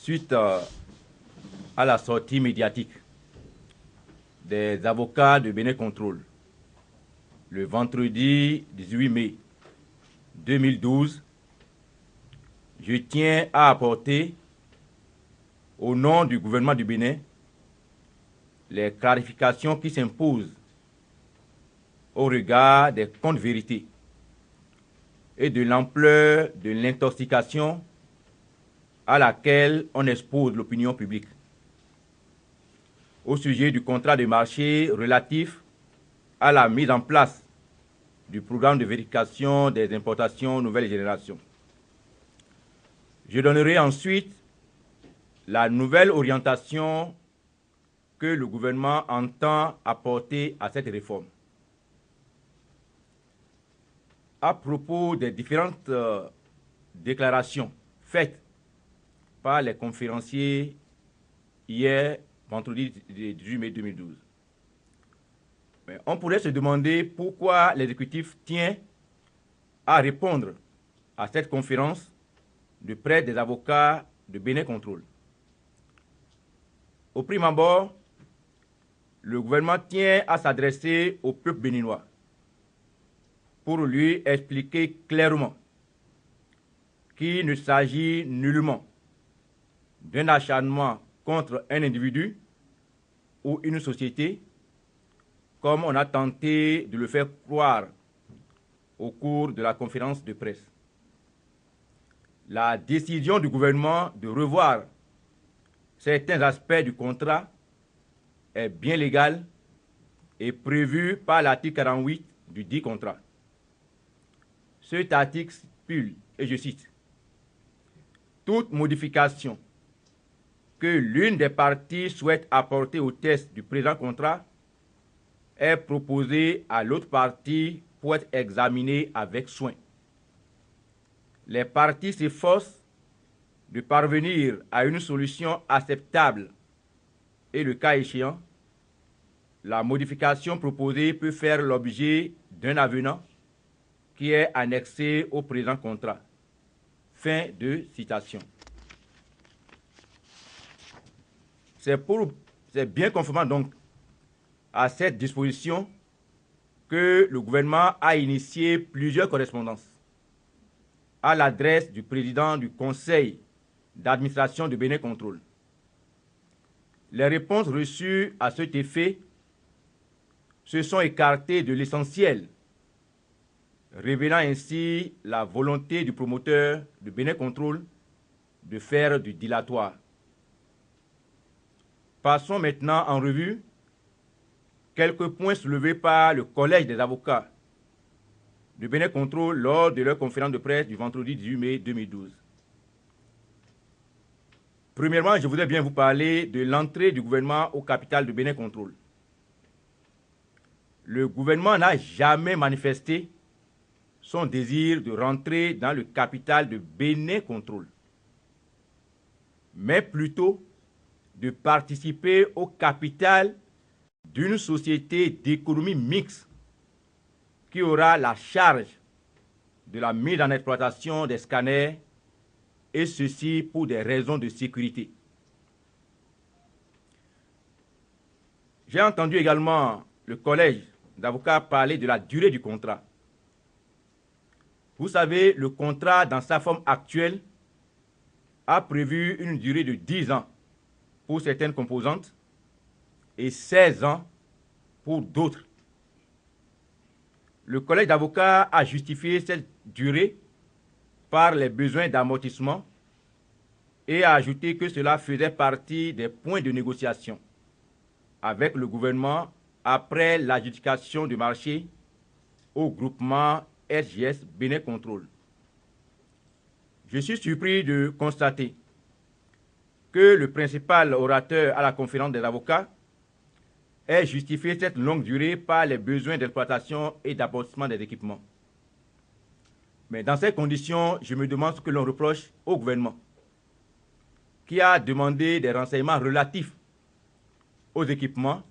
suite à la sortie médiatique des avocats de Bénin Contrôle le vendredi 18 mai 2012, je tiens à apporter, au nom du gouvernement du Bénin, les clarifications qui s'imposent au regard des comptes vérités et de l'ampleur de l'intoxication à laquelle on expose l'opinion publique au sujet du contrat de marché relatif à la mise en place du programme de vérification des importations nouvelle génération. Je donnerai ensuite la nouvelle orientation que le gouvernement entend apporter à cette réforme. À propos des différentes déclarations faites par les conférenciers hier, vendredi 18 mai 2012. Mais on pourrait se demander pourquoi l'exécutif tient à répondre à cette conférence de presse des avocats de Bénin Contrôle. Au prime abord, le gouvernement tient à s'adresser au peuple béninois pour lui expliquer clairement qu'il ne s'agit nullement d'un acharnement contre un individu ou une société, comme on a tenté de le faire croire au cours de la conférence de presse. La décision du gouvernement de revoir certains aspects du contrat est bien légale et prévue par l'article 48 du dit contrat. Cet article stipule, et je cite, « Toute modification que l'une des parties souhaite apporter au texte du présent contrat est proposée à l'autre partie pour être examinée avec soin. Les parties s'efforcent de parvenir à une solution acceptable et, le cas échéant, la modification proposée peut faire l'objet d'un avenant qui est annexé au présent contrat. » Fin de citation. C'est bien conformément donc à cette disposition que le gouvernement a initié plusieurs correspondances à l'adresse du président du conseil d'administration de Bénin Contrôle. Les réponses reçues à cet effet se sont écartées de l'essentiel, révélant ainsi la volonté du promoteur de Bénin Contrôle de faire du dilatoire. Passons maintenant en revue quelques points soulevés par le Collège des avocats de Bénin Contrôle lors de leur conférence de presse du vendredi 18 mai 2012. Premièrement, je voudrais bien vous parler de l'entrée du gouvernement au capital de Bénin Contrôle. Le gouvernement n'a jamais manifesté son désir de rentrer dans le capital de Bénin Contrôle, mais plutôt de participer au capital d'une société d'économie mixte qui aura la charge de la mise en exploitation des scanners, et ceci pour des raisons de sécurité. J'ai entendu également le collège d'avocats parler de la durée du contrat. Vous savez, le contrat dans sa forme actuelle a prévu une durée de 10 ans pour certaines composantes et 16 ans pour d'autres. Le collège d'avocats a justifié cette durée par les besoins d'amortissement et a ajouté que cela faisait partie des points de négociation avec le gouvernement après l'adjudication du marché au groupement SGS Bénin Contrôle. Je suis surpris de constater que le principal orateur à la conférence des avocats ait justifié cette longue durée par les besoins d'exploitation et d'apportement des équipements. Mais dans ces conditions, je me demande ce que l'on reproche au gouvernement, qui a demandé des renseignements relatifs aux équipements,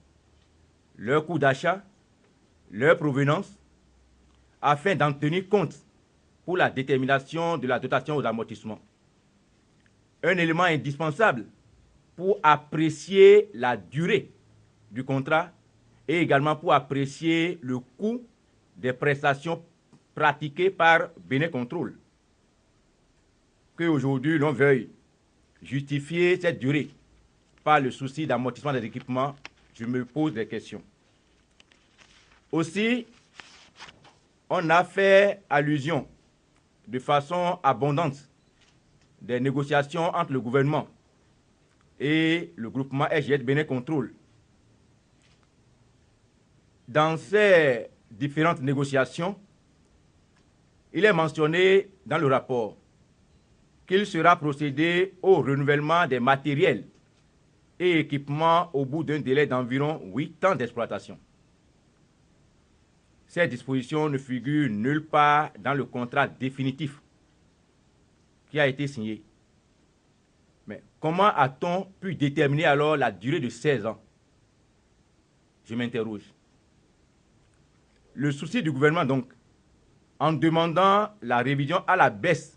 leur coût d'achat, leur provenance, afin d'en tenir compte pour la détermination de la dotation aux amortissements. un élément indispensable pour apprécier la durée du contrat et également pour apprécier le coût des prestations pratiquées par Bénin Control. Qu'aujourd'hui l'on veuille justifier cette durée par le souci d'amortissement des équipements, je me pose des questions. Aussi, on a fait allusion de façon abondante des négociations entre le gouvernement et le groupement SGS Bénin Control. Dans ces différentes négociations, il est mentionné dans le rapport qu'il sera procédé au renouvellement des matériels et équipements au bout d'un délai d'environ 8 ans d'exploitation. Ces dispositions ne figurent nulle part dans le contrat définitif qui a été signé. Mais comment a-t-on pu déterminer alors la durée de 16 ans? Je m'interroge. Le souci du gouvernement, donc, en demandant la révision à la baisse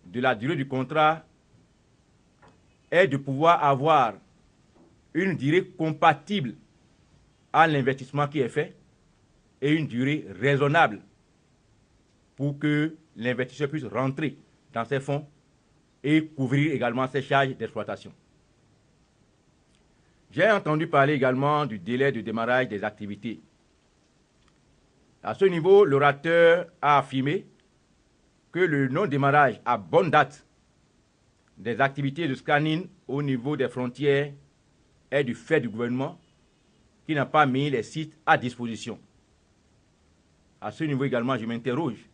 de la durée du contrat, est de pouvoir avoir une durée compatible à l'investissement qui est fait et une durée raisonnable pour que l'investisseur puisse rentrer dans ses fonds et couvrir également ses charges d'exploitation. J'ai entendu parler également du délai de démarrage des activités. À ce niveau, l'orateur a affirmé que le non-démarrage à bonne date des activités de scanning au niveau des frontières est du fait du gouvernement qui n'a pas mis les sites à disposition. À ce niveau également, je m'interroge.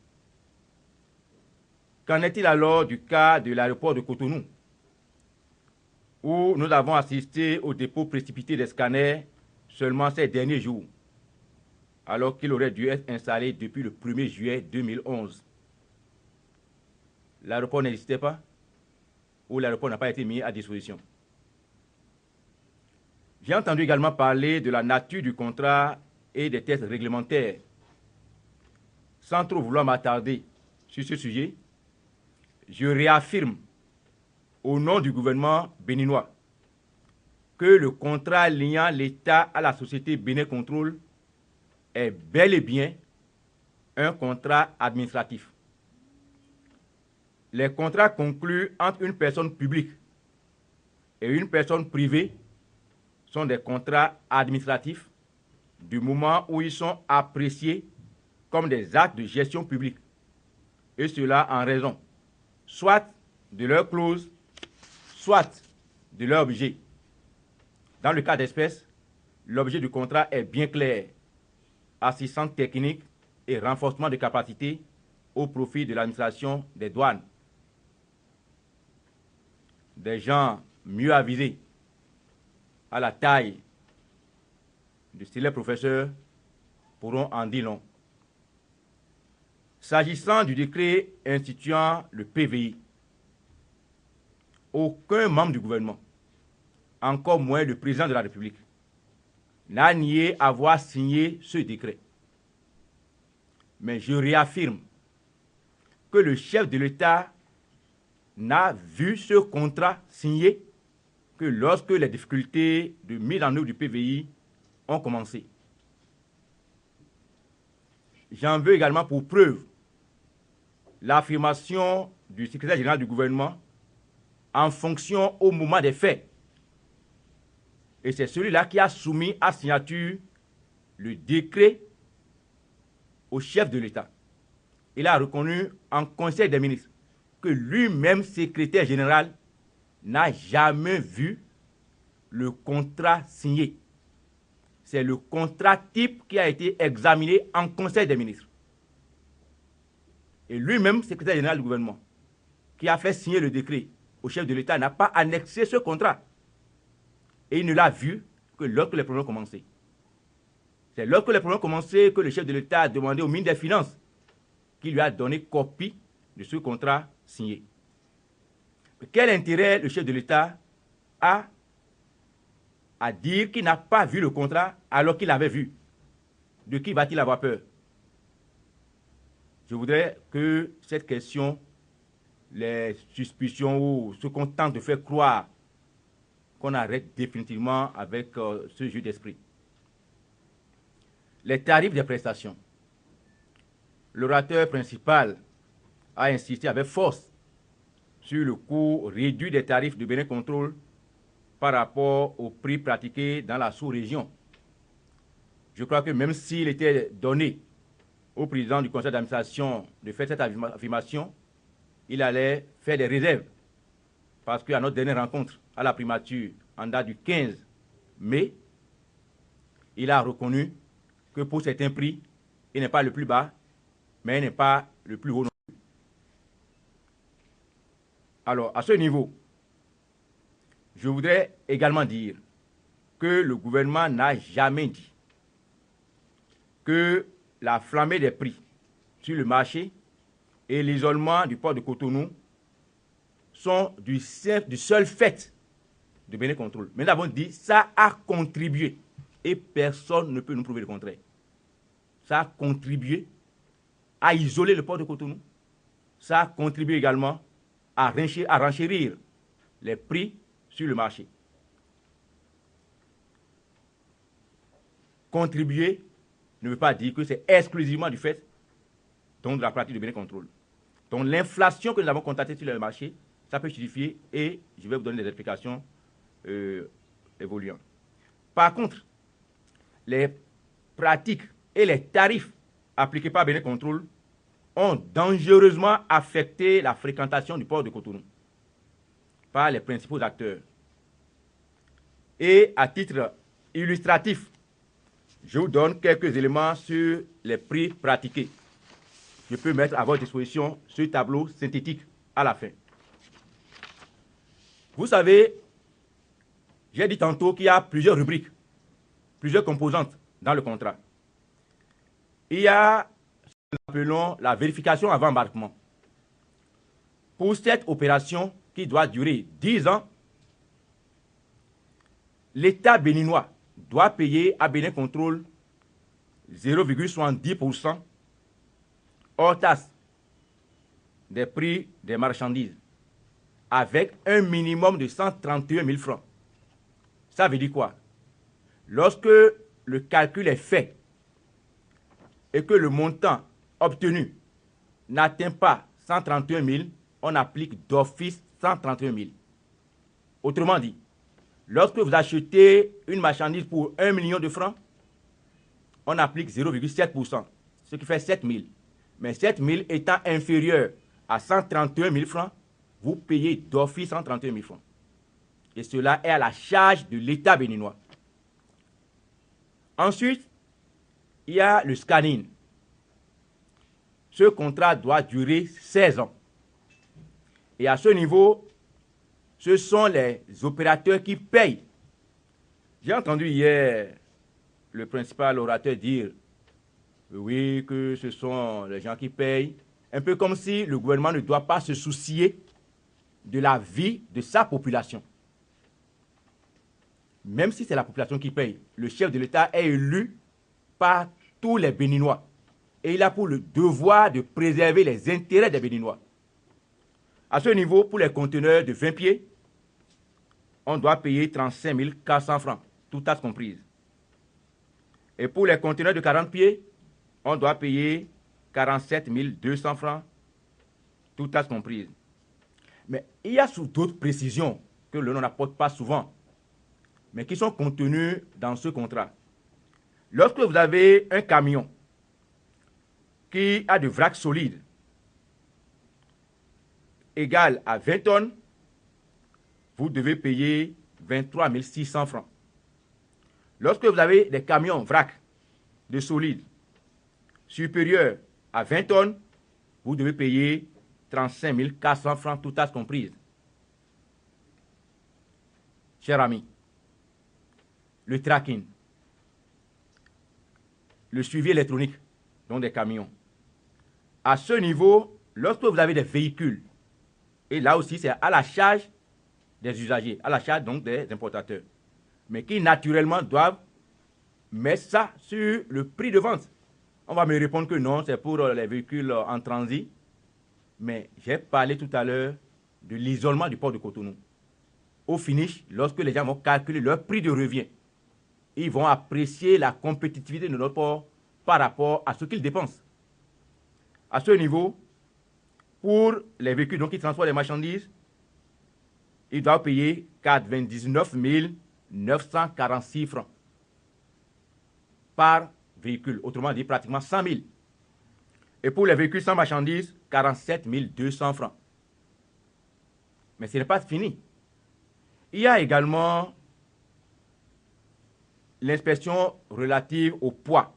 Qu'en est-il alors du cas de l'aéroport de Cotonou, où nous avons assisté au dépôt précipité des scanners seulement ces derniers jours, alors qu'il aurait dû être installé depuis le 1er juillet 2011. L'aéroport n'existait pas ou l'aéroport n'a pas été mis à disposition. J'ai entendu également parler de la nature du contrat et des tests réglementaires. Sans trop vouloir m'attarder sur ce sujet, je réaffirme au nom du gouvernement béninois que le contrat liant l'État à la société Bénin Control est bel et bien un contrat administratif. Les contrats conclus entre une personne publique et une personne privée sont des contrats administratifs du moment où ils sont appréciés comme des actes de gestion publique, et cela en raison soit de leur clause, soit de leur objet. Dans le cas d'espèce, l'objet du contrat est bien clair: assistance technique et renforcement de capacité au profit de l'administration des douanes. Des gens mieux avisés à la taille du célèbre professeur pourront en dire long. S'agissant du décret instituant le PVI, aucun membre du gouvernement, encore moins le président de la République, n'a nié avoir signé ce décret. Mais je réaffirme que le chef de l'État n'a vu ce contrat signé que lorsque les difficultés de mise en œuvre du PVI ont commencé. J'en veux également pour preuve l'affirmation du secrétaire général du gouvernement en fonction au moment des faits. Et c'est celui-là qui a soumis à signature le décret au chef de l'État. Il a reconnu en Conseil des ministres que lui-même, secrétaire général, n'a jamais vu le contrat signé. C'est le contrat type qui a été examiné en Conseil des ministres. Et lui-même, secrétaire général du gouvernement, qui a fait signer le décret au chef de l'État, n'a pas annexé ce contrat. Et il ne l'a vu que lorsque les problèmes ont commencé. C'est lorsque les problèmes ont commencé que le chef de l'État a demandé au ministre des Finances qui lui a donné copie de ce contrat signé. Mais quel intérêt le chef de l'État a à dire qu'il n'a pas vu le contrat alors qu'il l'avait vu? De qui va-t-il avoir peur? Je voudrais que cette question les suspicions ou ce qu'on tente de faire croire, qu'on arrête définitivement avec ce jeu d'esprit. Les tarifs des prestations. L'orateur principal a insisté avec force sur le coût réduit des tarifs de Bénin Contrôle par rapport au prix pratiqué dans la sous-région. Je crois que même s'il était donné au président du conseil d'administration de faire cette affirmation, il allait faire des réserves. Parce qu'à notre dernière rencontre à la primature, en date du 15 mai, il a reconnu que pour certains prix, il n'est pas le plus bas, mais il n'est pas le plus haut non plus. Alors, à ce niveau, je voudrais également dire que le gouvernement n'a jamais dit que la flambée des prix sur le marché et l'isolement du port de Cotonou sont du seul fait de Bénin Contrôle. Mais nous avons dit que ça a contribué et personne ne peut nous prouver le contraire. Ça a contribué à isoler le port de Cotonou. Ça a contribué également à renchérir les prix sur le marché. Contribuer ne veut pas dire que c'est exclusivement du fait donc, de la pratique de Bénin Contrôle. Donc l'inflation que nous avons constatée sur le marché, ça peut justifier et je vais vous donner des explications évoluant. Par contre, les pratiques et les tarifs appliqués par Bénin Contrôle ont dangereusement affecté la fréquentation du port de Cotonou par les principaux acteurs. Et à titre illustratif, je vous donne quelques éléments sur les prix pratiqués. Je peux mettre à votre disposition ce tableau synthétique à la fin. Vous savez, j'ai dit tantôt qu'il y a plusieurs rubriques, plusieurs composantes dans le contrat. Il y a ce que nous appelons la vérification avant embarquement. Pour cette opération qui doit durer 10 ans, l'État béninois doit payer à Bénin Contrôle 0,70% hors taxe des prix des marchandises avec un minimum de 131 000 francs. Ça veut dire quoi? Lorsque le calcul est fait et que le montant obtenu n'atteint pas 131 000, on applique d'office 131 000. Autrement dit, lorsque vous achetez une marchandise pour 1 million de francs, on applique 0,7%, ce qui fait 7 000. Mais 7 000 étant inférieur à 131 000 francs, vous payez d'office 131 000 francs. Et cela est à la charge de l'État béninois. Ensuite, il y a le scanning. Ce contrat doit durer 16 ans. Et à ce niveau, ce sont les opérateurs qui payent. J'ai entendu hier le principal orateur dire oui, que ce sont les gens qui payent, un peu comme si le gouvernement ne doit pas se soucier de la vie de sa population. Même si c'est la population qui paye, le chef de l'État est élu par tous les Béninois. Et il a pour le devoir de préserver les intérêts des Béninois. À ce niveau, pour les conteneurs de 20 pieds, on doit payer 35 400 francs, toutes taxes comprises. Et pour les conteneurs de 40 pieds, on doit payer 47 200 francs, toutes taxes comprises. Mais il y a d'autres précisions que l'on n'apporte pas souvent, mais qui sont contenues dans ce contrat. Lorsque vous avez un camion qui a de vrac solide égal à 20 tonnes, vous devez payer 23 600 francs. Lorsque vous avez des camions vrac de solide supérieurs à 20 tonnes, vous devez payer 35 400 francs, toutes taxes comprises. Chers amis, le tracking, le suivi électronique, donc des camions. À ce niveau, lorsque vous avez des véhicules, et là aussi c'est à la charge des usagers, à la charge donc des importateurs, mais qui naturellement doivent mettre ça sur le prix de vente. On va me répondre que non, c'est pour les véhicules en transit. Mais j'ai parlé tout à l'heure de l'isolement du port de Cotonou. Au finish, lorsque les gens vont calculer leur prix de revient, ils vont apprécier la compétitivité de notre port par rapport à ce qu'ils dépensent. À ce niveau, pour les véhicules donc, qui transportent les marchandises, ils doivent payer 99 946 francs par véhicule, autrement dit pratiquement 100 000. Et pour les véhicules sans marchandises, 47 200 francs. Mais ce n'est pas fini. Il y a également l'inspection relative au poids.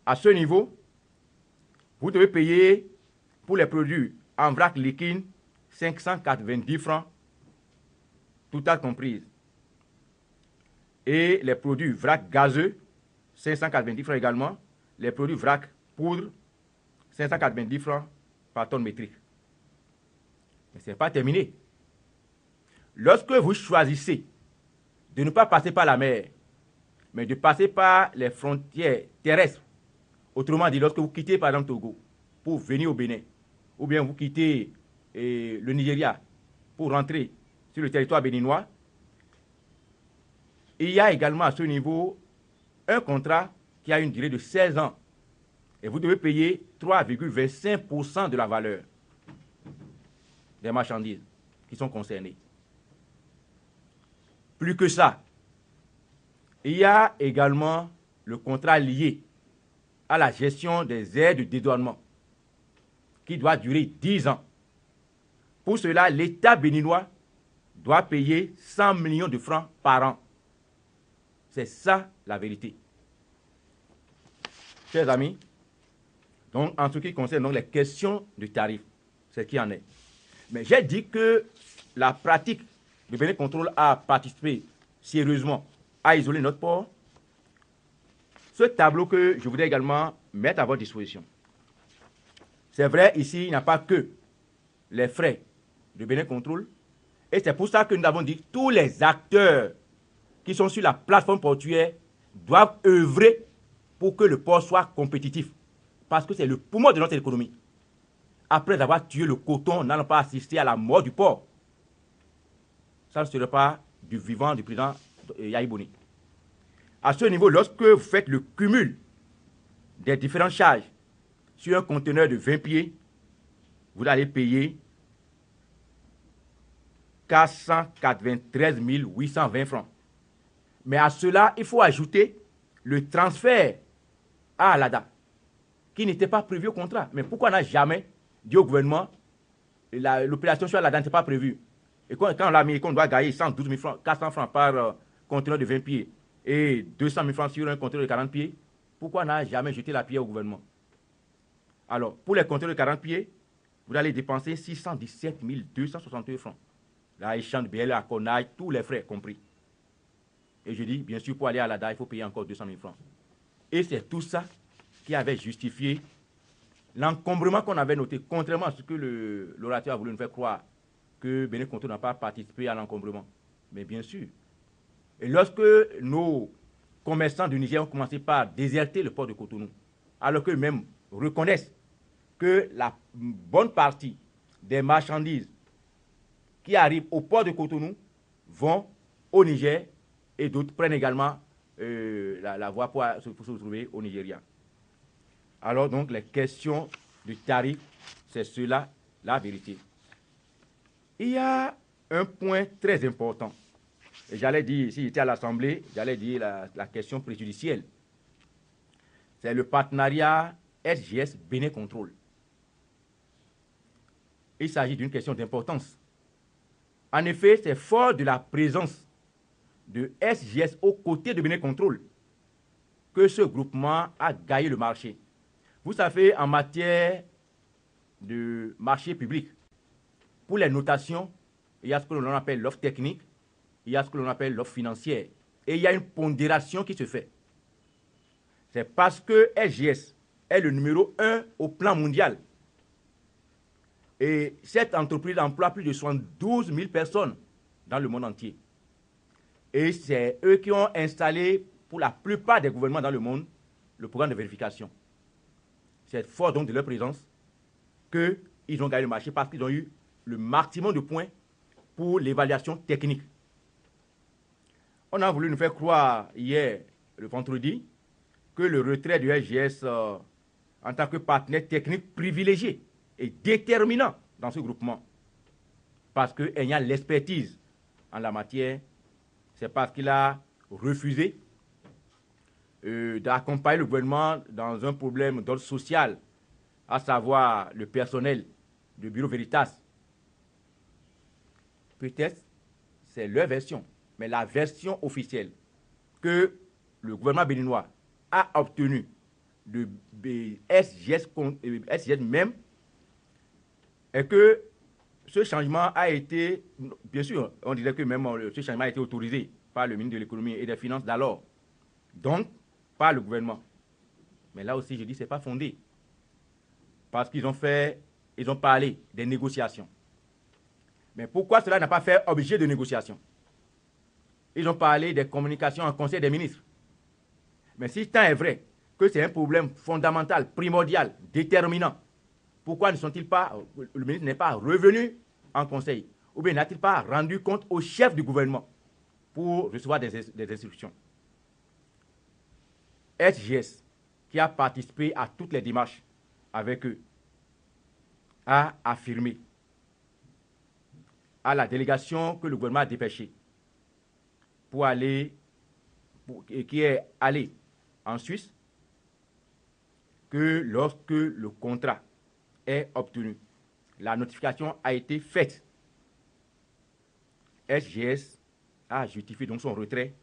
À ce niveau, vous devez payer pour les produits en vrac liquide 590 francs, tout à comprise. Et les produits vrac gazeux, 590 francs également. Les produits vrac poudre, 590 francs par tonne métrique. Mais ce n'est pas terminé. Lorsque vous choisissez de ne pas passer par la mer, mais de passer par les frontières terrestres, autrement dit, lorsque vous quittez par exemple Togo pour venir au Bénin, ou bien vous quittez le Nigeria pour rentrer sur le territoire béninois, il y a également à ce niveau un contrat qui a une durée de 16 ans. Et vous devez payer 3,25% de la valeur des marchandises qui sont concernées. Plus que ça, il y a également le contrat lié à la gestion des aides de dédouanement qui doit durer 10 ans. Pour cela, l'État béninois doit payer 100 millions de francs par an. C'est ça la vérité. Chers amis, donc en ce qui concerne donc, les questions de tarifs, c'est ce qui en est. Mais j'ai dit que la pratique de Bénin Contrôle a participé sérieusement à isoler notre port. Ce tableau que je voudrais également mettre à votre disposition. C'est vrai, ici, il n'y a pas que les frais de Bénin Contrôle. Et c'est pour ça que nous avons dit que tous les acteurs qui sont sur la plateforme portuaire doivent œuvrer pour que le port soit compétitif. Parce que c'est le poumon de notre économie. Après avoir tué le coton, n'allons pas assister à la mort du port. Ça ne serait pas du vivant du président Yahi Boni. À ce niveau, lorsque vous faites le cumul des différentes charges sur un conteneur de 20 pieds, vous allez payer 493 820 francs. Mais à cela, il faut ajouter le transfert à Alada, qui n'était pas prévu au contrat. Mais pourquoi on n'a jamais dit au gouvernement l'opération sur Alada n'était pas prévue? Et quand on l'a mis, qu'on doit gagner 112 000 francs, 400 francs par conteneur de 20 pieds et 200 000 francs sur un conteneur de 40 pieds, pourquoi on n'a jamais jeté la pierre au gouvernement? Alors, pour les conteneurs de 40 pieds, vous allez dépenser 617 262 francs. Là, échange de BL, acconnage, tous les frais compris. Et je dis, bien sûr, pour aller à l'ADA, il faut payer encore 200 000 francs. Et c'est tout ça qui avait justifié l'encombrement qu'on avait noté, contrairement à ce que l'orateur a voulu nous faire croire, que Bénin Contrôle n'a pas participé à l'encombrement. Mais bien sûr. Et lorsque nos commerçants du Niger ont commencé par déserter le port de Cotonou, alors qu'eux-mêmes reconnaissent que la bonne partie des marchandises qui arrivent au port de Cotonou vont au Niger et d'autres prennent également la voie pour se retrouver au Nigeria. Alors donc les questions du tarif, c'est cela la vérité. Il y a un point très important. Et j'allais dire, si j'étais à l'Assemblée, j'allais dire la question préjudicielle. C'est le partenariat SGS Bénin Contrôle. Il s'agit d'une question d'importance. En effet, c'est fort de la présence de SGS aux côtés de Bénin Contrôle que ce groupement a gagné le marché. Vous savez, en matière de marché public, pour les notations, il y a ce que l'on appelle l'offre technique, il y a ce que l'on appelle l'offre financière. Et il y a une pondération qui se fait. C'est parce que SGS est le numéro 1 au plan mondial. Et cette entreprise emploie plus de 72 000 personnes dans le monde entier. Et c'est eux qui ont installé, pour la plupart des gouvernements dans le monde, le programme de vérification. C'est fort donc de leur présence que ils ont gagné le marché parce qu'ils ont eu le maximum de points pour l'évaluation technique. On a voulu nous faire croire hier, le vendredi, que le retrait du SGS en tant que partenaire technique privilégié et déterminant dans ce groupement, parce qu'il y a l'expertise en la matière, c'est parce qu'il a refusé d'accompagner le gouvernement dans un problème d'ordre social, à savoir le personnel du Bureau Veritas. Peut-être c'est leur version, mais la version officielle que le gouvernement béninois a obtenue de SGS même est que ce changement a été, bien sûr, on dirait que même ce changement a été autorisé par le ministre de l'économie et des finances d'alors, donc par le gouvernement. Mais là aussi, je dis, ce n'est pas fondé. Parce qu'ils ont parlé des négociations. Mais pourquoi cela n'a pas fait objet de négociation? Ils ont parlé des communications en Conseil des ministres. Mais si tant est vrai que c'est un problème fondamental, primordial, déterminant, pourquoi ne sont-ils pas, le ministre n'est pas revenu en Conseil? Ou bien n'a-t-il pas rendu compte au chef du gouvernement pour recevoir des instructions? SGS, qui a participé à toutes les démarches avec eux, a affirmé à la délégation que le gouvernement a dépêchée qui est allée en Suisse, que lorsque le contrat est obtenu, la notification a été faite. SGS a justifié donc son retrait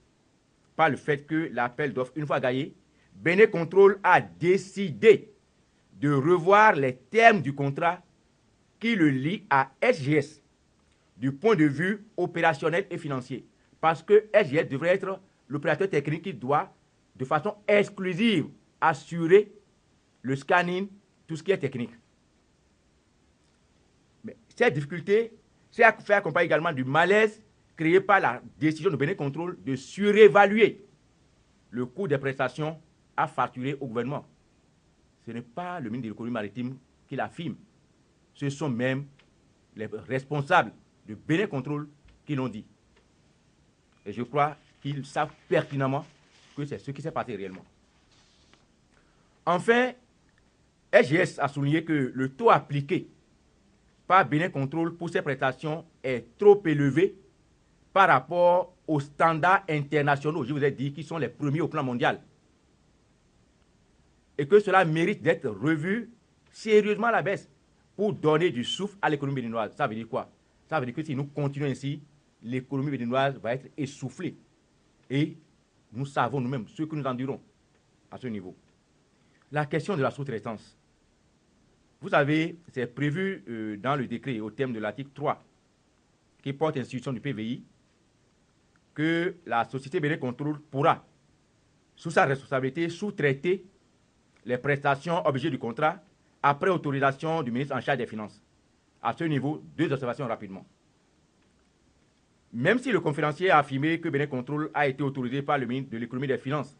par le fait que l'appel d'offres, une fois gagné, Bénin Contrôle a décidé de revoir les termes du contrat qui le lie à SGS du point de vue opérationnel et financier. Parce que SGS devrait être l'opérateur technique qui doit, de façon exclusive, assurer le scanning, tout ce qui est technique. Mais cette difficulté s'est fait accompagner également du malaise créé par la décision de Bénin Contrôle de surévaluer le coût des prestations à facturer au gouvernement. Ce n'est pas le ministre de l'économie maritime qui l'affirme. Ce sont même les responsables de Bénin Contrôle qui l'ont dit. Et je crois qu'ils savent pertinemment que c'est ce qui s'est passé réellement. Enfin, SGS a souligné que le taux appliqué par Bénin Contrôle pour ces prestations est trop élevé par rapport aux standards internationaux, je vous ai dit, qui sont les premiers au plan mondial. Et que cela mérite d'être revu sérieusement à la baisse pour donner du souffle à l'économie béninoise. Ça veut dire quoi? Ça veut dire que si nous continuons ainsi, l'économie béninoise va être essoufflée. Et nous savons nous-mêmes ce que nous endurons à ce niveau. La question de la sous-traitance. Vous savez, c'est prévu dans le décret au terme de l'article 3 qui porte institution du PVI que la société Bénin Contrôle pourra, sous sa responsabilité, sous-traiter les prestations objets du contrat après autorisation du ministre en charge des Finances. À ce niveau, deux observations rapidement. Même si le conférencier a affirmé que Bénin Contrôle a été autorisé par le ministre de l'économie et des Finances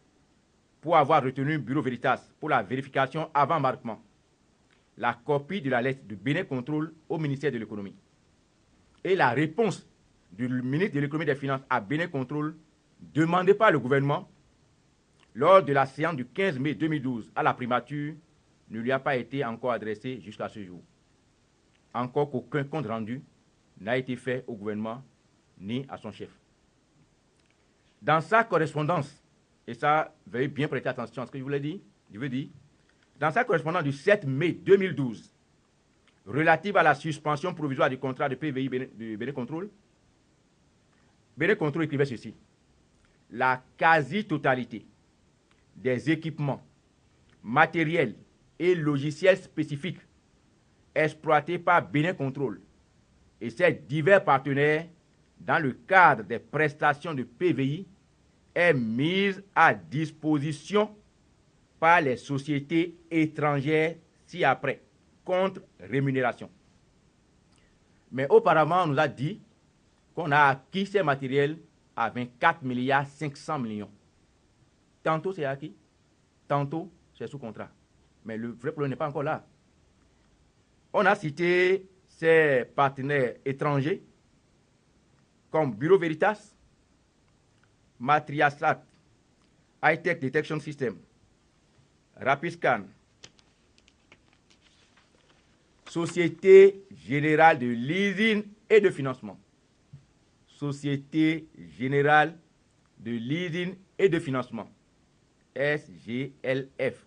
pour avoir retenu Bureau Veritas pour la vérification avant embarquement, la copie de la lettre de Bénin Contrôle au ministère de l'économie et la réponse du ministre de l'économie et des Finances à Bénin Contrôle demandée par le gouvernement lors de la séance du 15 mai 2012 à la primature ne lui a pas été encore adressée jusqu'à ce jour. Encore qu'aucun compte rendu n'a été fait au gouvernement ni à son chef. Dans sa correspondance, et ça, veuillez bien prêter attention à ce que je veux dire, dans sa correspondance du 7 mai 2012, relative à la suspension provisoire du contrat de PVI de Bénin Contrôle écrivait ceci: la quasi-totalité des équipements, matériels et logiciels spécifiques exploités par Bénin Contrôle et ses divers partenaires dans le cadre des prestations de PVI est mise à disposition par les sociétés étrangères ci-après, contre rémunération. Mais auparavant, on nous a dit qu'on a acquis ces matériels à 24 milliards 500 millions. Tantôt c'est acquis, tantôt c'est sous contrat. Mais le vrai problème n'est pas encore là. On a cité ses partenaires étrangers comme Bureau Veritas, Matriasat, High-Tech Detection System, Rapiscan, Société Générale de Leasing et de Financement. Société Générale de Leasing et de Financement. SGLF.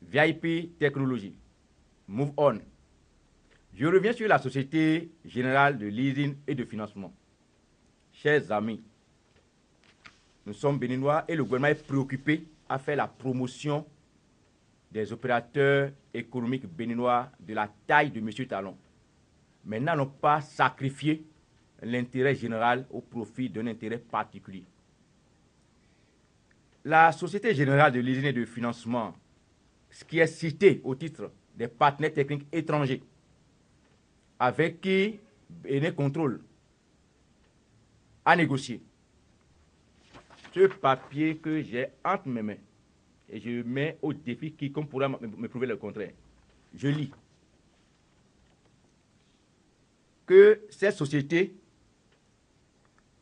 VIP Technologies. Move On. Je reviens sur la Société Générale de Leasing et de Financement. Chers amis, nous sommes béninois et le gouvernement est préoccupé à faire la promotion des opérateurs économiques béninois de la taille de M. Talon. Mais n'allons pas sacrifier l'intérêt général au profit d'un intérêt particulier. La Société Générale de Leasing et de Financement, ce qui est cité au titre des partenaires techniques étrangers, avec qui Bénin Contrôle a négocié. Ce papier que j'ai entre mes mains, et je mets au défi quiconque pourra me prouver le contraire. Je lis que cette société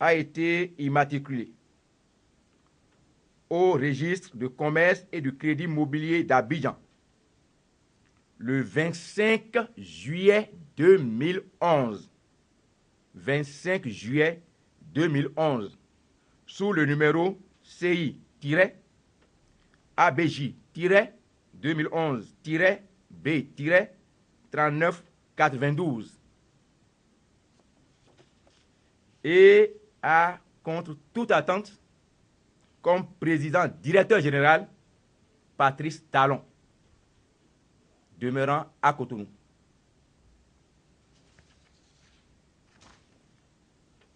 a été immatriculée au registre de commerce et de crédit immobilier d'Abidjan le 25 juillet 2011. 25 juillet 2011, sous le numéro CI-ABJ-2011-B-3992 et a, contre toute attente, comme président directeur général, Patrice Talon, demeurant à Cotonou.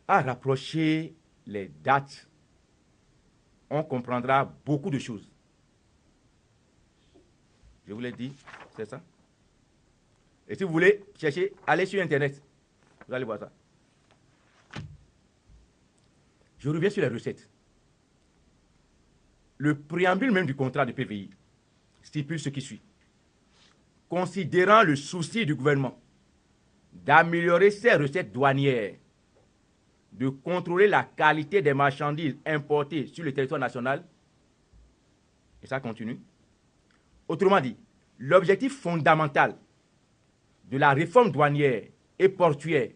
À rapprocher les dates, on comprendra beaucoup de choses. Je vous l'ai dit, c'est ça. Et si vous voulez chercher, allez sur Internet. Vous allez voir ça. Je reviens sur les recettes. Le préambule même du contrat de PVI stipule ce qui suit. Considérant le souci du gouvernement d'améliorer ses recettes douanières, de contrôler la qualité des marchandises importées sur le territoire national, et ça continue. Autrement dit, l'objectif fondamental de la réforme douanière et portuaire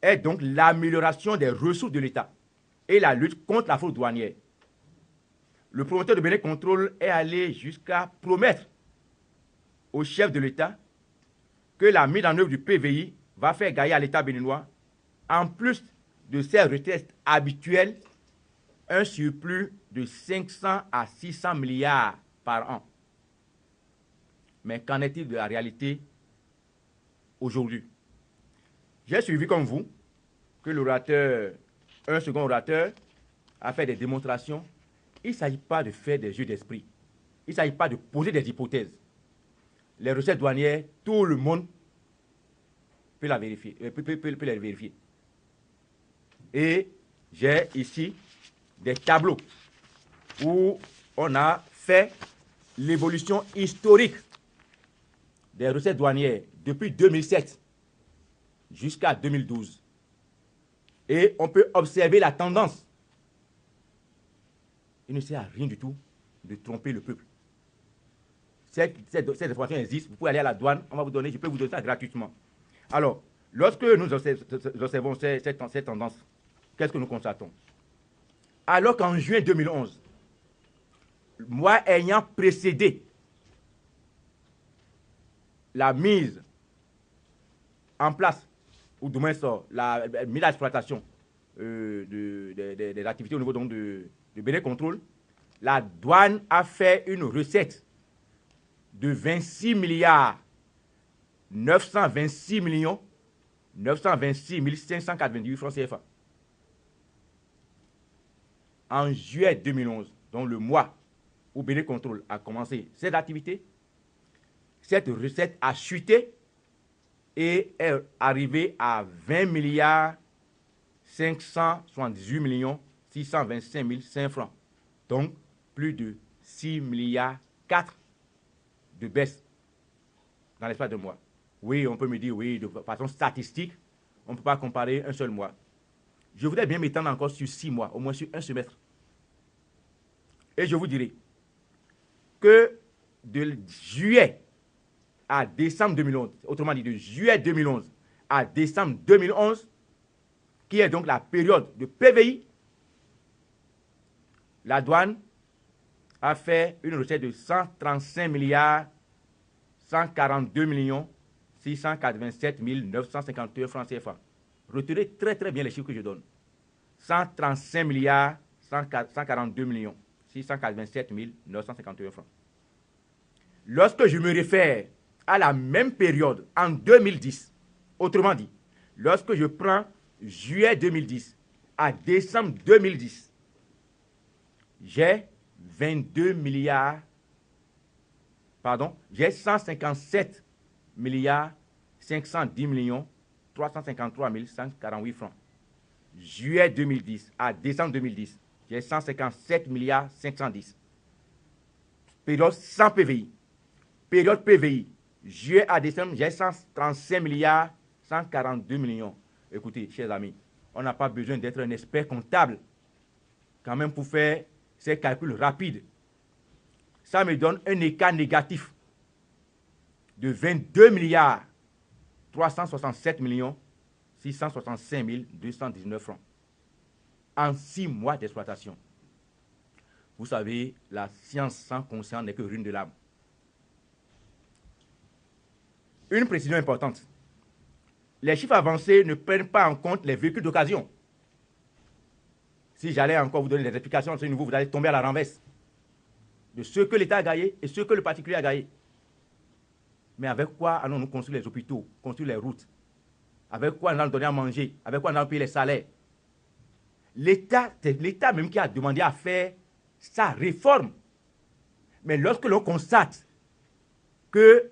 est donc l'amélioration des ressources de l'État et la lutte contre la fraude douanière. Le promoteur de Bénin Contrôle est allé jusqu'à promettre au chef de l'État que la mise en œuvre du PVI va faire gagner à l'État béninois, en plus de ses recettes habituelles, un surplus de 500 à 600 milliards par an. Mais qu'en est-il de la réalité aujourd'hui? J'ai suivi comme vous que un second orateur a fait des démonstrations. Il ne s'agit pas de faire des jeux d'esprit. Il ne s'agit pas de poser des hypothèses. Les recettes douanières, tout le monde peut les vérifier. Et j'ai ici des tableaux où on a fait l'évolution historique des recettes douanières depuis 2007 jusqu'à 2012. Et on peut observer la tendance. Il ne sert à rien du tout de tromper le peuple. Cette information existe, vous pouvez aller à la douane, on va vous donner, je peux vous donner ça gratuitement. Alors, lorsque nous observons cette tendance, qu'est-ce que nous constatons? Alors qu'en juin 2011, moi ayant précédé la mise en place, ou du moins la mise à exploitation des activités au niveau donc de Bénin Contrôle, la douane a fait une recette de 26 milliards 926 millions 926 598 francs CFA. En juillet 2011, donc le mois où Bénin Contrôle a commencé ses activités, cette recette a chuté et est arrivée à 20 milliards 578 millions 625 500 francs. Donc, plus de 6 milliards 4 de baisse dans l'espace de mois. Oui, on peut me dire, oui, de façon statistique, on ne peut pas comparer un seul mois. Je voudrais bien m'étendre encore sur 6 mois, au moins sur un semestre. Et je vous dirai que de juillet à décembre 2011, autrement dit de juillet 2011 à décembre 2011, qui est donc la période de PVI, la douane a fait une recette de 135 milliards 142 millions 687 951 francs CFA. Retenez très très bien les chiffres que je donne. 135 milliards 142 millions 687 951 francs. Lorsque je me réfère à la même période en 2010, autrement dit, lorsque je prends juillet 2010 à décembre 2010, j'ai 22 milliards, pardon, j'ai 157 milliards 510 millions 353 148 francs. Juillet 2010 à décembre 2010, j'ai 157 milliards 510. Période sans PVI. Période PVI, juillet à décembre, j'ai 135 milliards 142 millions. Écoutez, chers amis, on n'a pas besoin d'être un expert comptable quand même pour faire ces calculs rapides. Ça me donne un écart négatif de 22 milliards 367 millions 665 219 francs en 6 mois d'exploitation. Vous savez, la science sans conscience n'est que ruine de l'âme. Une précision importante. Les chiffres avancés ne prennent pas en compte les véhicules d'occasion. Si j'allais encore vous donner des explications à ce niveau, vous allez tomber à la renverse de ce que l'État a gagné et ce que le particulier a gagné. Mais avec quoi allons-nous construire les hôpitaux, construire les routes? Avec quoi allons-nous donner à manger? Avec quoi allons-nous payer les salaires? C'est l'État même qui a demandé à faire sa réforme. Mais lorsque l'on constate que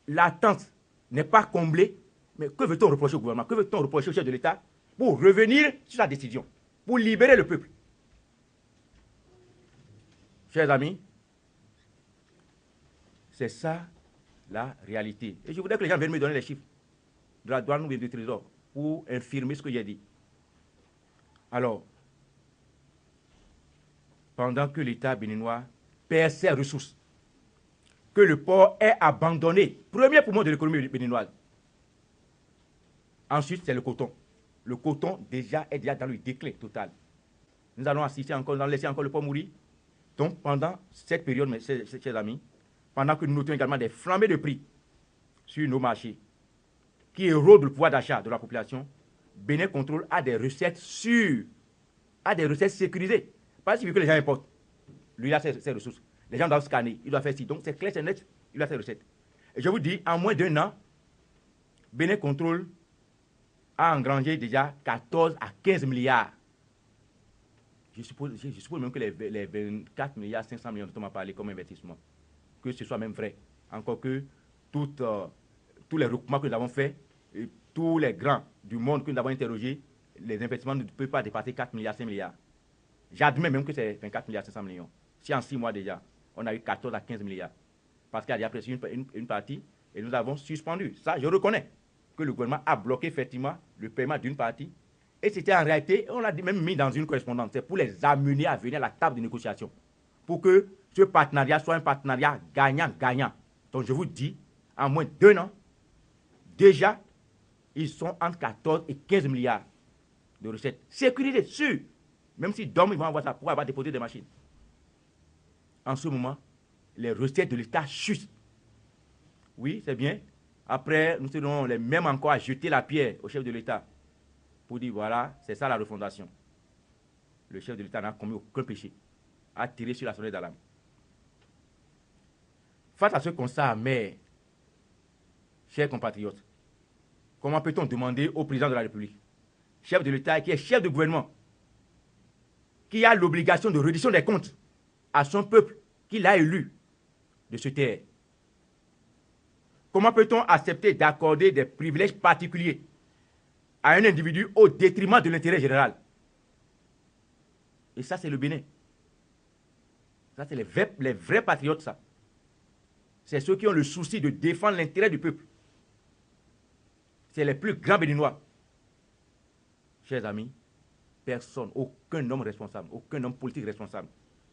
l'attente n'est pas comblée, mais que veut-on reprocher au gouvernement? Que veut-on reprocher au chef de l'État pour revenir sur sa décision, pour libérer le peuple? Chers amis, c'est ça la réalité. Et je voudrais que les gens viennent me donner les chiffres de la douane ou du trésor pour infirmer ce que j'ai dit. Alors, pendant que l'État béninois perd ses ressources, que le port est abandonné, premier poumon de l'économie béninoise. Ensuite, c'est le coton. Le coton est déjà dans le déclin total. Nous allons assister encore, nous allons laisser encore le port mourir. Donc, pendant cette période, mes chers amis, pendant que nous notons également des flambées de prix sur nos marchés qui érodent le pouvoir d'achat de la population, Bénin Contrôle a des recettes sûres, a des recettes sécurisées. Pas si que les gens importent. Lui, il a ses ressources. Les gens doivent scanner, il doit faire ci. Donc, c'est clair, c'est net, il a ses recettes. Et je vous dis, en moins d'1 an, Bénin Contrôle a engrangé déjà 14 à 15 milliards. Je suppose même que les 24 milliards 500 millions dont on m'a parlé comme investissement, que ce soit même vrai. Encore que tous les recoupements que nous avons faits, et tous les grands du monde que nous avons interrogés, les investissements ne peuvent pas dépasser 4 milliards, 5 milliards. J'admets même que c'est 24 milliards 500 millions. Si en 6 mois déjà, on a eu 14 à 15 milliards. Parce qu'il y a déjà presque une partie et nous avons suspendu. Ça, je reconnais que le gouvernement a bloqué effectivement le paiement d'une partie. Et c'était en réalité, on l'a même mis dans une correspondance, c'est pour les amener à venir à la table de négociation. Pour que ce partenariat soit un partenariat gagnant-gagnant. Donc je vous dis, en moins d'1 an, déjà, ils sont entre 14 et 15 milliards de recettes. Sécurisées, sûres. Même si demain, ils vont avoir ça pour avoir déposé des machines. En ce moment, les recettes de l'État chutent. Oui, c'est bien. Après, nous serons les mêmes encore à jeter la pierre au chef de l'État pour dire, voilà, c'est ça la refondation. Le chef de l'État n'a commis aucun péché, a tiré sur la sonnette d'alarme. Face à ce constat amer, chers compatriotes, comment peut-on demander au président de la République, chef de l'État qui est chef de gouvernement, qui a l'obligation de reddition des comptes à son peuple, qu'il a élu, de se taire? Comment peut-on accepter d'accorder des privilèges particuliers à un individu au détriment de l'intérêt général? Et ça, c'est le Bénin. Ça, c'est les vrais patriotes, ça. c'est ceux qui ont le souci de défendre l'intérêt du peuple. C'est les plus grands béninois. Chers amis, personne, aucun homme responsable, aucun homme politique responsable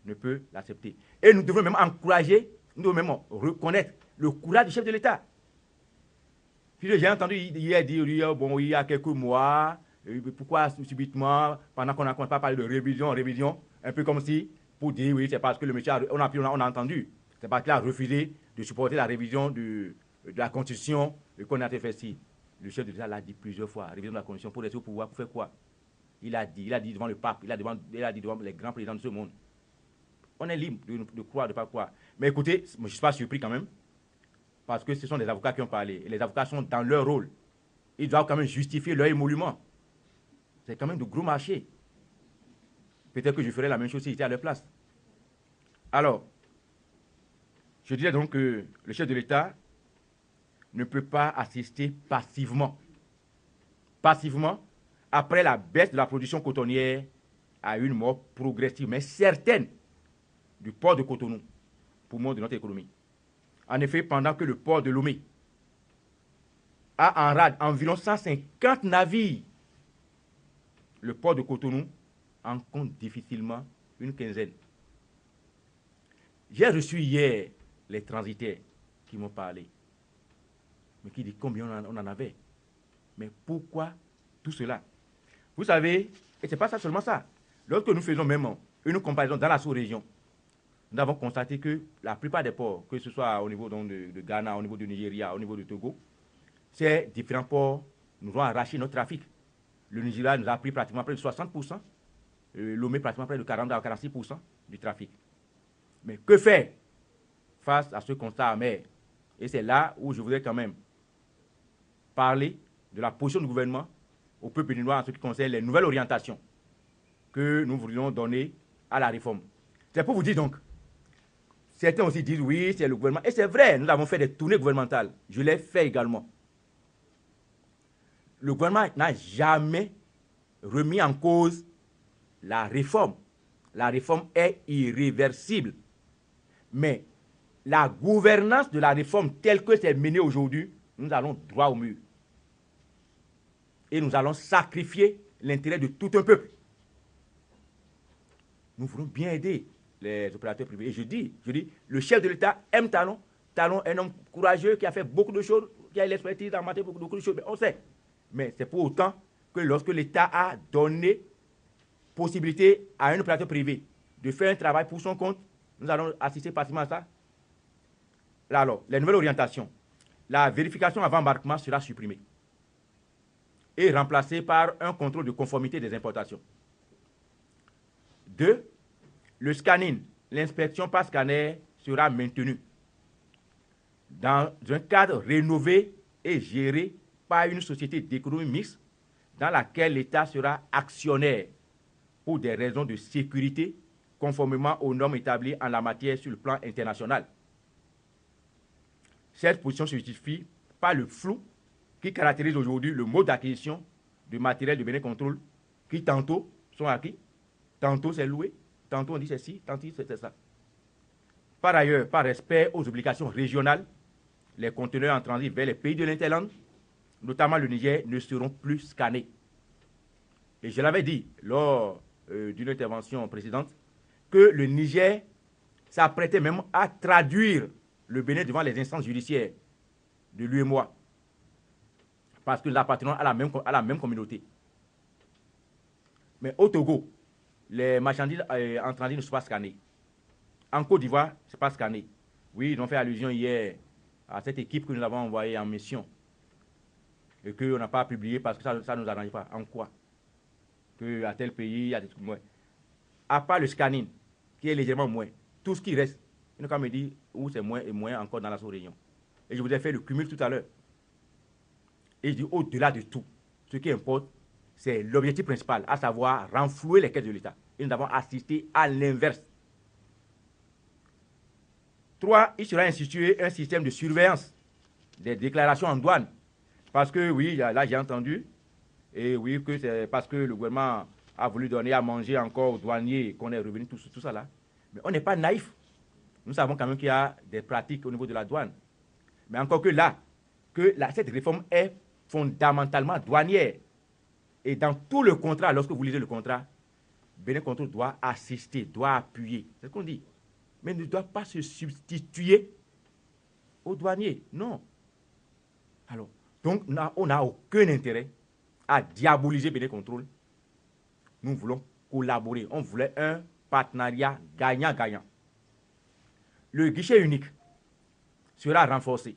ne peut l'accepter. Et nous devons même encourager, nous devons même reconnaître le courage du chef de l'État. J'ai entendu hier dire, bon, il y a quelques mois, pourquoi subitement, pendant qu'on n'a pas parlé de révision, un peu comme si, pour dire, oui, c'est parce que le monsieur, on a entendu, c'est parce qu'il a refusé de supporter la révision de la Constitution qu'on a fait ici. Le chef de l'État l'a dit plusieurs fois, révision de la Constitution, pour rester au pouvoir, pour faire quoi? Il a dit devant le pape, il a dit devant les grands présidents de ce monde. On est libre de croire, de ne pas croire. Mais écoutez, je ne suis pas surpris quand même, parce que ce sont des avocats qui ont parlé. Et les avocats sont dans leur rôle. Ils doivent quand même justifier leur émolument. C'est quand même de gros marchés. Peut-être que je ferais la même chose si j'étais à leur place. Alors, je dirais donc que le chef de l'État ne peut pas assister passivement. Passivement, après la baisse de la production cotonnière, à une mort progressive, mais certaine, du port de Cotonou, poumon de notre économie. En effet, pendant que le port de Lomé a en rade environ 150 navires, le port de Cotonou en compte difficilement une quinzaine. J'ai reçu hier les transitaires qui m'ont parlé, mais qui disent combien on en avait. Mais pourquoi tout cela? Vous savez, et ce n'est pas ça seulement ça. Lorsque nous faisons même une comparaison dans la sous-région, nous avons constaté que la plupart des ports, que ce soit au niveau de Ghana, au niveau du Nigeria, au niveau du Togo, ces différents ports nous ont arraché notre trafic. Le Nigeria nous a pris pratiquement près de 60%, Lomé pratiquement près de 40 à 46% du trafic. Mais que faire face à ce constat amer? Et c'est là où je voudrais quand même parler de la position du gouvernement au peuple béninois en ce qui concerne les nouvelles orientations que nous voudrions donner à la réforme. C'est pour vous dire donc, certains aussi disent oui, c'est le gouvernement. Et c'est vrai, nous avons fait des tournées gouvernementales. Je l'ai fait également. Le gouvernement n'a jamais remis en cause la réforme. La réforme est irréversible. Mais la gouvernance de la réforme telle que c'est menée aujourd'hui, nous allons droit au mur. Et nous allons sacrifier l'intérêt de tout un peuple. Nous voulons bien aider les opérateurs privés. Et je dis, le chef de l'État aime Talon. Talon est un homme courageux qui a fait beaucoup de choses, qui a l'expertise en matière de beaucoup de choses, mais on sait. Mais c'est pour autant que lorsque l'État a donné possibilité à un opérateur privé de faire un travail pour son compte, nous allons assister facilement à ça. Là alors, les nouvelles orientations. La vérification avant embarquement sera supprimée et remplacée par un contrôle de conformité des importations. 2. Le scanning, l'inspection par scanner sera maintenue dans un cadre rénové et géré par une société d'économie mixte dans laquelle l'État sera actionnaire pour des raisons de sécurité conformément aux normes établies en la matière sur le plan international. Cette position se justifie par le flou qui caractérise aujourd'hui le mode d'acquisition de matériel de Bénin-Contrôle qui tantôt sont acquis, tantôt c'est loué, tantôt on dit c'est ci, tantôt c'est ça. Par ailleurs, par respect aux obligations régionales, les conteneurs en transit vers les pays de l'Interland, notamment le Niger, ne seront plus scannés. Et je l'avais dit lors d'une intervention précédente, que le Niger s'apprêtait même à traduire le Bénin devant les instances judiciaires de l'UEMOA, parce que nous appartenons à la même communauté. Mais au Togo, les marchandises en transit ne sont pas scannées. En Côte d'Ivoire, ce n'est pas scanné. Oui, ils ont fait allusion hier à cette équipe que nous avons envoyée en mission et qu'on n'a pas publié parce que ça ne nous arrange pas. En quoi? Qu'à tel pays, il y a des trucs moins. À part le scanning, qui est légèrement moins, tout ce qui reste, il nous quand me dit où c'est moins et moins encore dans la sous-région. Et je vous ai fait le cumul tout à l'heure. Et je dis au-delà de tout, ce qui importe, c'est l'objectif principal, à savoir renflouer les caisses de l'État. Et nous avons assisté à l'inverse. 3. Il sera institué un système de surveillance des déclarations en douane. Parce que oui, là j'ai entendu, et oui, que c'est parce que le gouvernement a voulu donner à manger encore aux douaniers qu'on est revenu tout ça là. Mais on n'est pas naïf. Nous savons quand même qu'il y a des pratiques au niveau de la douane. Mais encore que là, cette réforme est fondamentalement douanière. Et dans tout le contrat, lorsque vous lisez le contrat, Bénin Contrôle doit assister, doit appuyer. C'est ce qu'on dit. Mais ne doit pas se substituer aux douaniers. Non. Alors, donc, on n'a aucun intérêt à diaboliser Bénin Contrôle. Nous voulons collaborer. On voulait un partenariat gagnant-gagnant. Le guichet unique sera renforcé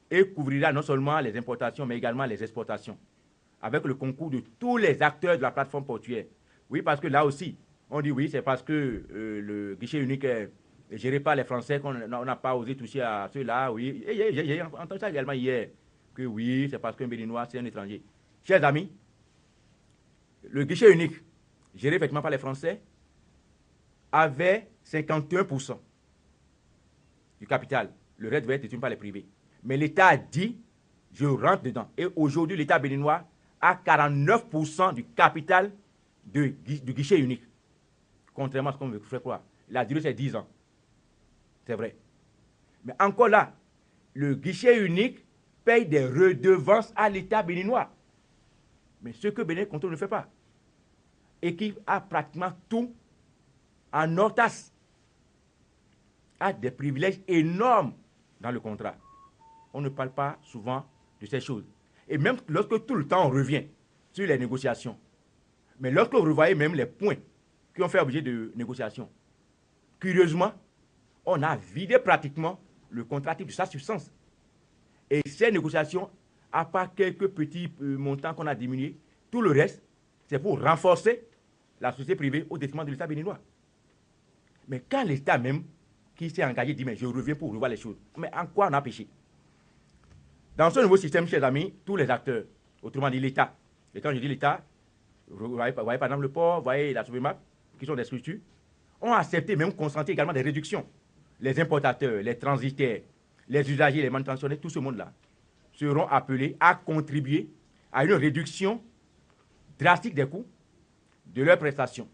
et couvrira non seulement les importations, mais également les exportations, avec le concours de tous les acteurs de la plateforme portuaire. Oui, parce que là aussi, on dit oui, c'est parce que le guichet unique est géré par les Français qu'on n'a pas osé toucher à ceux-là. Oui, j'ai entendu ça également hier, que oui, c'est parce qu'un Béninois, c'est un étranger. Chers amis, le guichet unique, géré effectivement par les Français, avait 51% du capital. Le reste devait être détenu par les privés. Mais l'État a dit, je rentre dedans. Et aujourd'hui, l'État béninois a 49% du capital du guichet unique. Contrairement à ce qu'on me fait croire. La durée, c'est 10 ans. C'est vrai. Mais encore là, le guichet unique paye des redevances à l'État béninois. Mais ce que Bénin Contrôle ne fait pas. Et qui a pratiquement tout en ortas, a des privilèges énormes dans le contrat. On ne parle pas souvent de ces choses. Et même lorsque tout le temps on revient sur les négociations, mais lorsque vous revoyez même les points qui ont fait objet de négociations, curieusement, on a vidé pratiquement le contrat de sa substance. Et ces négociations, à part quelques petits montants qu'on a diminués, tout le reste, c'est pour renforcer la société privée au détriment de l'État béninois. Mais quand l'État même, qui s'est engagé, dit, mais je reviens pour revoir les choses, mais en quoi on a péché? Dans ce nouveau système, chers amis, tous les acteurs, autrement dit l'État, et quand je dis l'État, vous voyez par exemple le port, vous voyez la Sovemac, qui sont des structures, ont accepté, même consenti également des réductions. Les importateurs, les transitaires, les usagers, les manutentionnaires, tout ce monde-là seront appelés à contribuer à une réduction drastique des coûts de leurs prestations.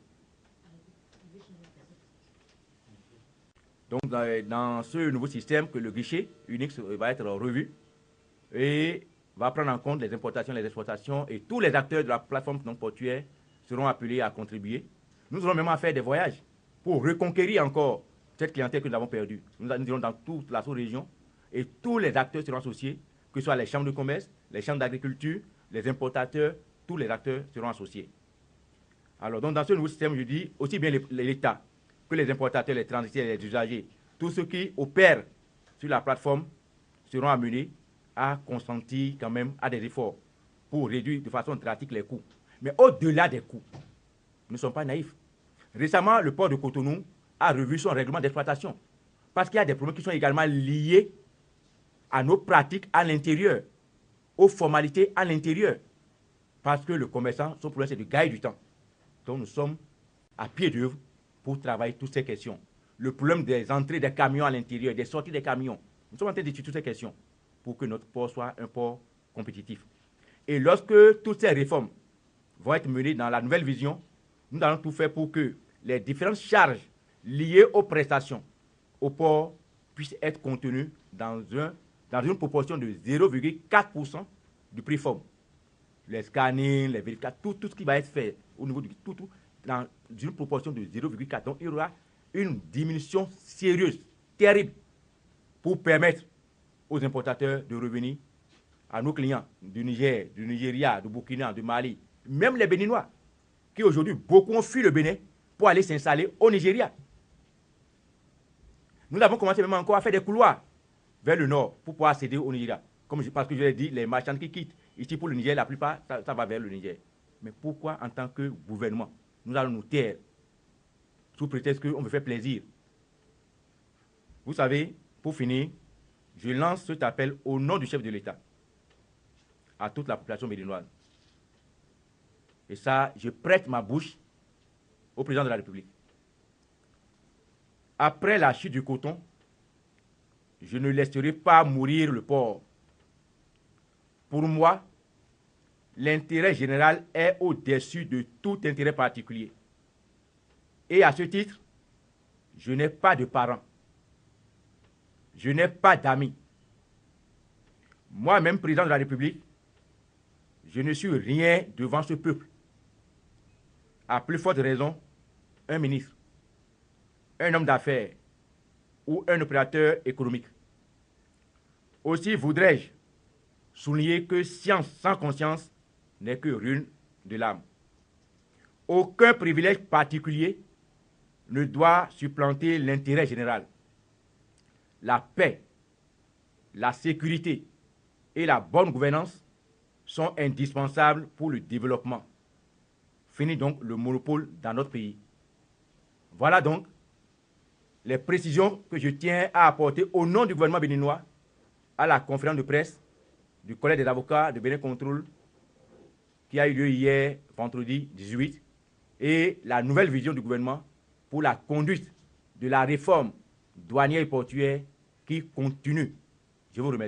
Donc, dans ce nouveau système, que le guichet unique va être revu et va prendre en compte les importations, les exportations, et tous les acteurs de la plateforme non portuaire seront appelés à contribuer. Nous aurons même à faire des voyages pour reconquérir encore cette clientèle que nous avons perdue. Nous irons dans toute la sous-région et tous les acteurs seront associés, que ce soit les chambres de commerce, les chambres d'agriculture, les importateurs, tous les acteurs seront associés. Alors, donc, dans ce nouveau système, je dis aussi bien l'État que les importateurs, les transitaires, les usagers, tous ceux qui opèrent sur la plateforme seront amenés à consentir quand même à des efforts pour réduire de façon drastique les coûts. Mais au-delà des coûts, nous ne sommes pas naïfs. Récemment, le port de Cotonou a revu son règlement d'exploitation parce qu'il y a des problèmes qui sont également liés à nos pratiques à l'intérieur, aux formalités à l'intérieur. Parce que le commerçant, son problème, c'est de gagner du temps. Donc, nous sommes à pied d'œuvre pour travailler toutes ces questions. Le problème des entrées des camions à l'intérieur, des sorties des camions. Nous sommes en train d'étudier toutes ces questions pour que notre port soit un port compétitif. Et lorsque toutes ces réformes vont être menées dans la nouvelle vision, nous allons tout faire pour que les différentes charges liées aux prestations au port puissent être contenues dans une proportion de 0,4% du prix forme. Les scannings, les vérifications, tout ce qui va être fait au niveau du tout, dans une proportion de 0,4. Donc, il y aura une diminution sérieuse, terrible, pour permettre aux importateurs de revenir à nos clients du Niger, du Nigeria, du Burkina, du Mali, même les Béninois, qui aujourd'hui, beaucoup ont fui le Bénin pour aller s'installer au Nigeria. Nous avons commencé même encore à faire des couloirs vers le nord pour pouvoir accéder au Nigeria. Parce que je l'ai dit, les marchands qui quittent ici pour le Niger, la plupart, ça va vers le Niger. Mais pourquoi, en tant que gouvernement, nous allons nous taire sous prétexte qu'on veut faire plaisir? Vous savez, pour finir, je lance cet appel au nom du chef de l'État à toute la population béninoise. Et ça, je prête ma bouche au président de la République. Après la chute du coton, je ne laisserai pas mourir le port. Pour moi, l'intérêt général est au-dessus de tout intérêt particulier. Et à ce titre, je n'ai pas de parents, je n'ai pas d'amis. Moi-même, président de la République, je ne suis rien devant ce peuple. À plus forte raison, un ministre, un homme d'affaires ou un opérateur économique. Aussi voudrais-je souligner que science sans conscience n'est que ruine de l'âme. Aucun privilège particulier ne doit supplanter l'intérêt général. La paix, la sécurité et la bonne gouvernance sont indispensables pour le développement. Fini donc le monopole dans notre pays. Voilà donc les précisions que je tiens à apporter au nom du gouvernement béninois à la conférence de presse du Collège des avocats de Bénin Contrôle qui a eu lieu hier, vendredi 18, et la nouvelle vision du gouvernement pour la conduite de la réforme douanière et portuaire qui continue. Je vous remercie.